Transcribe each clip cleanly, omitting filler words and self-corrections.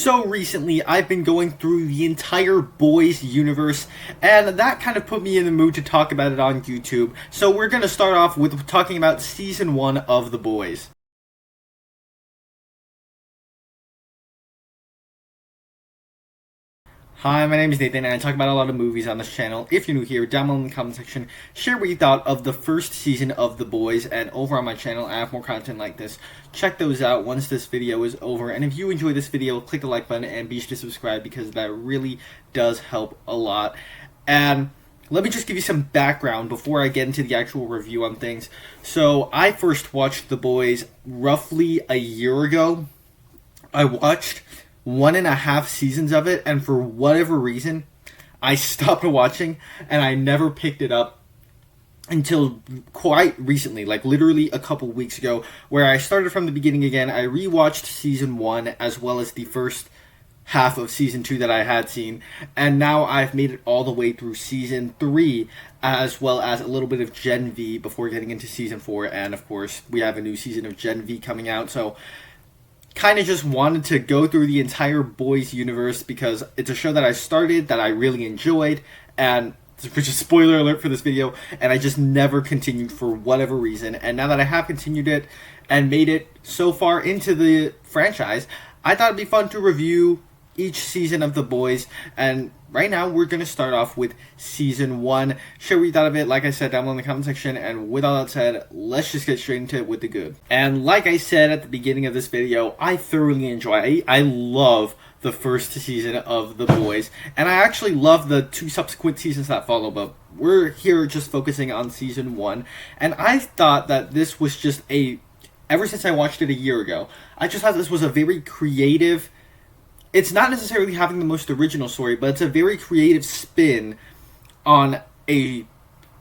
So recently, I've been going through the entire Boys universe, and that kind of put me in the mood to talk about it on YouTube. So we're going to start off with talking about Season 1 of The Boys. Hi, my name is Nathan, and I talk about a lot of movies on this channel. If you're new here, down below in the comment section, share what you thought of the first season of The Boys, and over on my channel, I have more content like this. Check those out once this video is over, and if you enjoy this video, click the like button and be sure to subscribe because that really does help a lot. And let me just give you some background before I get into the actual review on things. So, I first watched The Boys roughly a year ago. I watched 1.5 seasons of it, and for whatever reason, I stopped watching, and I never picked it up until quite recently, like literally a couple weeks ago, where I started from the beginning again. I rewatched Season 1, as well as the first half of Season 2 that I had seen, and now I've made it all the way through Season 3, as well as a little bit of Gen V before getting into Season 4, and of course, we have a new season of Gen V coming out, so kind of just wanted to go through the entire Boys universe because it's a show that I started, that I really enjoyed, and which is spoiler alert for this video, and I just never continued for whatever reason. And now that I have continued it and made it so far into the franchise, I thought it'd be fun to review each season of The Boys, and right now we're going to start off with Season 1. Share what you thought of it, like I said, down below in the comment section, and with all that said, let's just get straight into it with the good. And like I said at the beginning of this video, I thoroughly enjoy, I love the first season of The Boys, and I actually love the 2 subsequent seasons that follow, but we're here just focusing on Season 1, and I thought that this was just ever since I watched it a year ago, I just thought this was a very creative. It's not necessarily having the most original story, but it's a very creative spin on a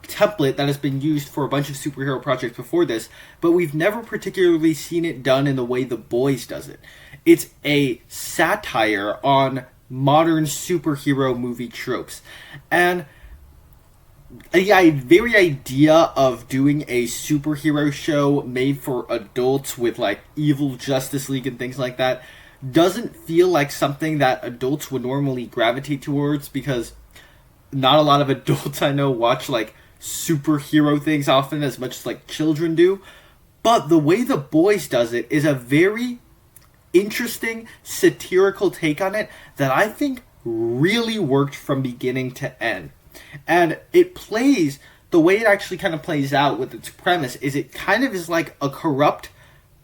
template that has been used for a bunch of superhero projects before this, but we've never particularly seen it done in the way The Boys does it. It's a satire on modern superhero movie tropes. And the very idea of doing a superhero show made for adults with like evil Justice League and things like that doesn't feel like something that adults would normally gravitate towards, because not a lot of adults I know watch like superhero things often as much as like children do. But the way The Boys does it is a very interesting satirical take on it that I think really worked from beginning to end. And it plays, the way it actually kind of plays out with its premise is it kind of is like a corrupt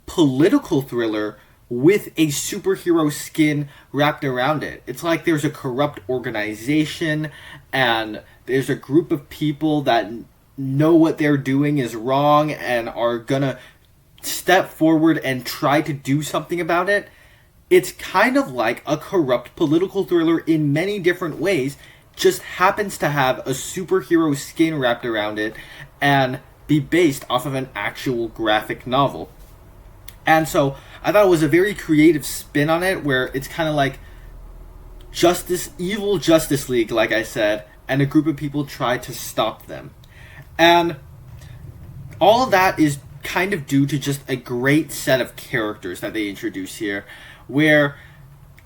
political thriller with a superhero skin wrapped around it. It's like there's a corrupt organization, and there's a group of people that know what they're doing is wrong and are gonna step forward and try to do something about it. It's kind of like a corrupt political thriller in many different ways, just happens to have a superhero skin wrapped around it and be based off of an actual graphic novel. And so I thought it was a very creative spin on it, where it's kind of like evil Justice League, like I said, and a group of people try to stop them. And all of that is kind of due to just a great set of characters that they introduce here, where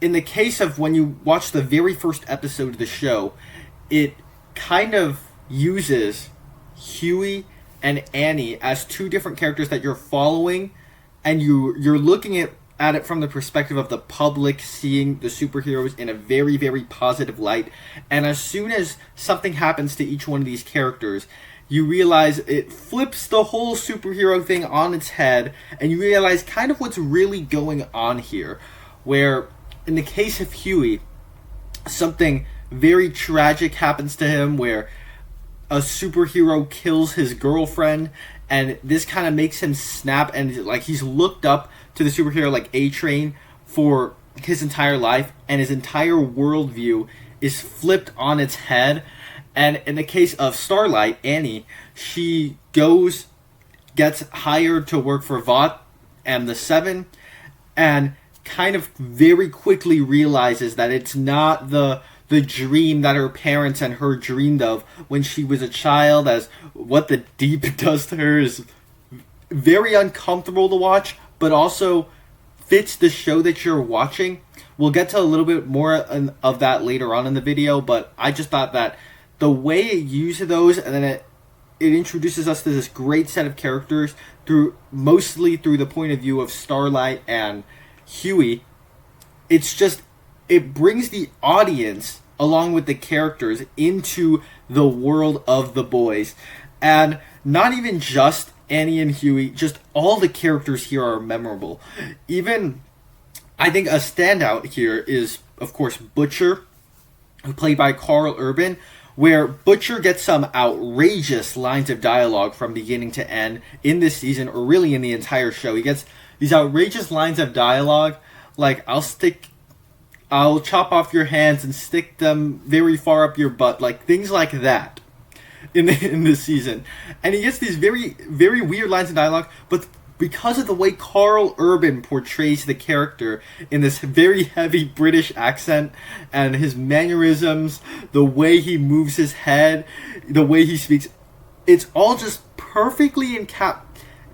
in the case of when you watch the very first episode of the show, it kind of uses Hughie and Annie as 2 different characters that you're following, and you're looking at it from the perspective of the public seeing the superheroes in a very, very positive light. And as soon as something happens to each one of these characters, you realize it flips the whole superhero thing on its head, and you realize kind of what's really going on here. Where, in the case of Hughie, something very tragic happens to him, where a superhero kills his girlfriend, and this kind of makes him snap, and like he's looked up to the superhero like A-Train for his entire life, and his entire worldview is flipped on its head. And in the case of Starlight, Annie, she gets hired to work for Vought and the Seven, and kind of very quickly realizes that it's not the dream that her parents and her dreamed of when she was a child, as what the deep does to her is very uncomfortable to watch, but also fits the show that you're watching. We'll get to a little bit more of that later on in the video, but I just thought that the way it uses those, and then it introduces us to this great set of characters mostly through the point of view of Starlight and Hughie. It brings the audience along with the characters into the world of the boys. And not even just Annie and Hughie, just all the characters here are memorable. Even, I think a standout here is, of course, Butcher, played by Karl Urban, where Butcher gets some outrageous lines of dialogue from beginning to end in this season, or really in the entire show. He gets these outrageous lines of dialogue, like, I'll chop off your hands and stick them very far up your butt, like things like that in this season. And he gets these very, very weird lines of dialogue, but because of the way Karl Urban portrays the character in this very heavy British accent, and his mannerisms, the way he moves his head, the way he speaks, it's all just perfectly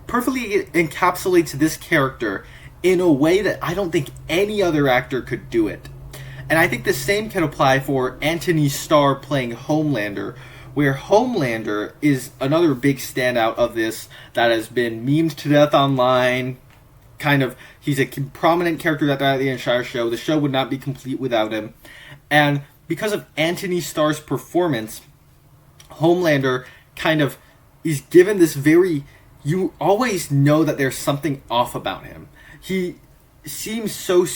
encapsulates this character in a way that I don't think any other actor could do it. And I think the same can apply for Anthony Starr playing Homelander, where Homelander is another big standout of this that has been memed to death online. He's a prominent character throughout the entire show. The show would not be complete without him. And because of Anthony Starr's performance, Homelander is given this you always know that there's something off about him. He seems so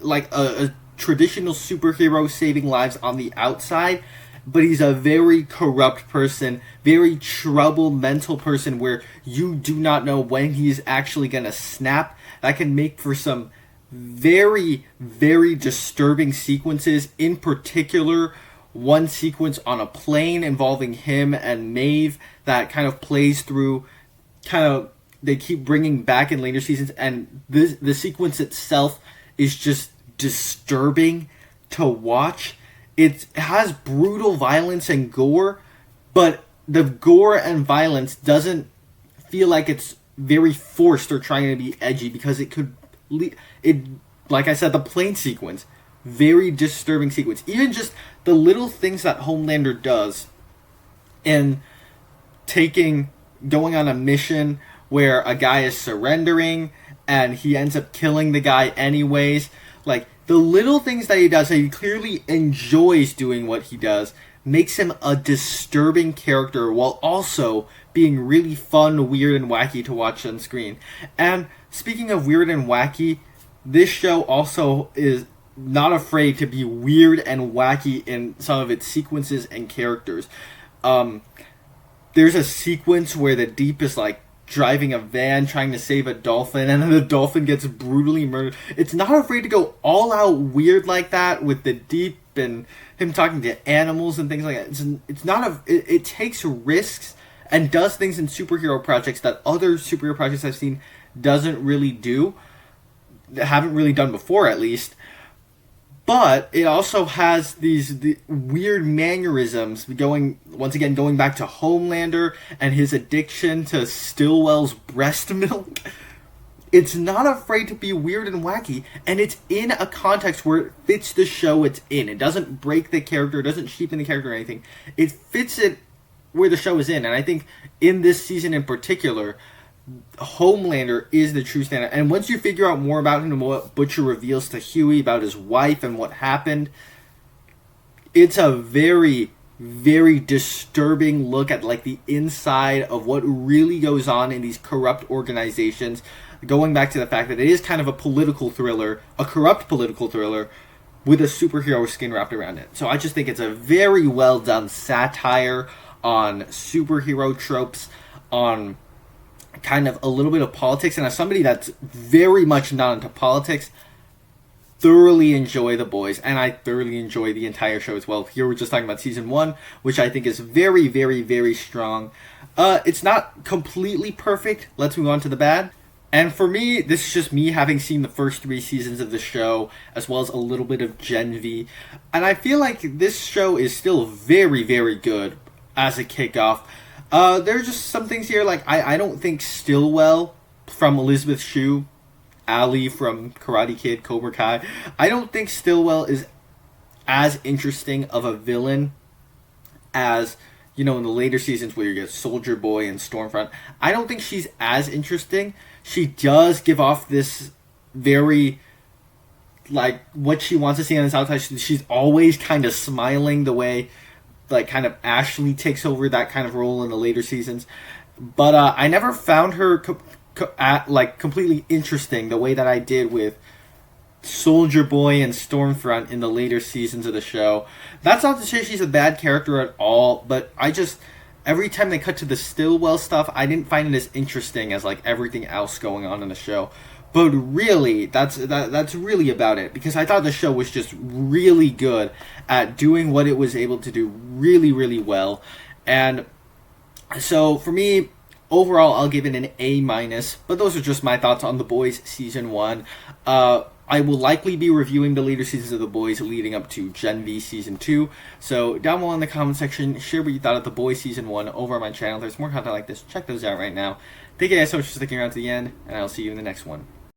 like a traditional superhero saving lives on the outside, but he's a very corrupt person, very troubled mental person where you do not know when he's actually going to snap. That can make for some very, very disturbing sequences. In particular, one sequence on a plane involving him and Maeve that kind of plays through, they keep bringing back in later seasons, and the sequence itself is just disturbing to watch. It has brutal violence and gore, but the gore and violence doesn't feel like it's very forced or trying to be edgy, because like I said, the plane sequence, very disturbing sequence. Even just the little things that Homelander does in going on a mission where a guy is surrendering and he ends up killing the guy anyways. Like, the little things that he does, that he clearly enjoys doing what he does, makes him a disturbing character while also being really fun, weird, and wacky to watch on screen. And speaking of weird and wacky, this show also is not afraid to be weird and wacky in some of its sequences and characters. There's a sequence where the Deep is like driving a van trying to save a dolphin, and then the dolphin gets brutally murdered. It's not afraid to go all out weird like that with the Deep and him talking to animals and things like that. It takes risks and does things in superhero projects that other superhero projects I've seen haven't really done before, at least. But it also has the weird mannerisms, going back to Homelander and his addiction to Stillwell's breast milk. It's not afraid to be weird and wacky, and it's in a context where it fits the show it's in. It doesn't break the character, it doesn't cheapen the character or anything. It fits it where the show is in, and I think in this season in particular, Homelander is the true standout. And once you figure out more about him and what Butcher reveals to Hughie about his wife and what happened, it's a very, very disturbing look at like the inside of what really goes on in these corrupt organizations, going back to the fact that it is kind of a political thriller, a corrupt political thriller with a superhero skin wrapped around it. So I just think it's a very well done satire on superhero tropes, on kind of a little bit of politics. And as somebody that's very much not into politics, thoroughly enjoy The Boys, and I thoroughly enjoy the entire show as well. Here we're just talking about season 1, which I think is very, very, very strong. It's not completely perfect. Let's move on to the bad. And for me, this is just me having seen the first 3 seasons of the show, as well as a little bit of Gen V. And I feel like this show is still very, very good as a kickoff. There are just some things here, like I don't think Stillwell from Elizabeth Shue Ali from Karate Kid, Cobra Kai. I don't think Stillwell is as interesting of a villain as, you know, in the later seasons where you get Soldier Boy and Stormfront. I don't think she's as interesting. She does give off this very, like, what she wants to see on the outside. She's always kind of smiling the way, like, kind of Ashley takes over that kind of role in the later seasons. But I never found her completely interesting the way that I did with Soldier Boy and Stormfront in the later seasons of the show. That's not to say she's a bad character at all, but I just, every time they cut to the Stillwell stuff, I didn't find it as interesting as, like, everything else going on in the show. But really, that's really about it, because I thought the show was just really good at doing what it was able to do really, really well. And so for me, overall, I'll give it an A-. But those are just my thoughts on The Boys Season 1. I will likely be reviewing the later seasons of The Boys leading up to Gen V Season 2. So down below in the comment section, share what you thought of The Boys Season 1 over on my channel. There's more content like this. Check those out right now. Thank you guys so much for sticking around to the end, and I'll see you in the next one.